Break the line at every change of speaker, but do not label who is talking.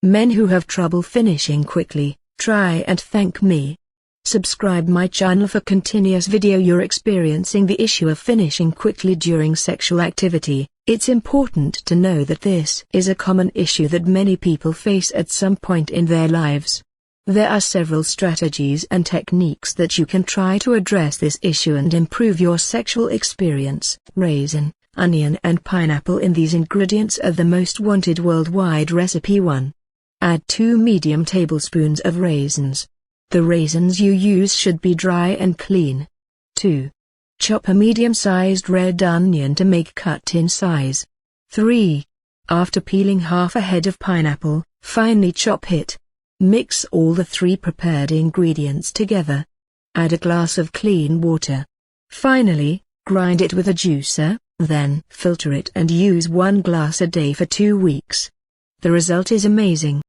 Men who have trouble finishing quickly, try and thank me. Subscribe my channel for continuous video. You're experiencing the issue of finishing quickly during sexual activity. It's important to know that this is a common issue that many people face at some point in their lives. There are several strategies and techniques that you can try to address this issue and improve your sexual experience. Raisin, onion and pineapple in these ingredients are the most wanted worldwide. Recipe 1. Add 2 medium tablespoons of raisins. The raisins you use should be dry and clean. 2. Chop a medium-sized red onion to make cut in size. 3. After peeling half a head of pineapple, finely chop it. Mix all the 3 prepared ingredients together. Add a glass of clean water. Finally, grind it with a juicer, then filter it and use 1 glass a day for 2 weeks. The result is amazing.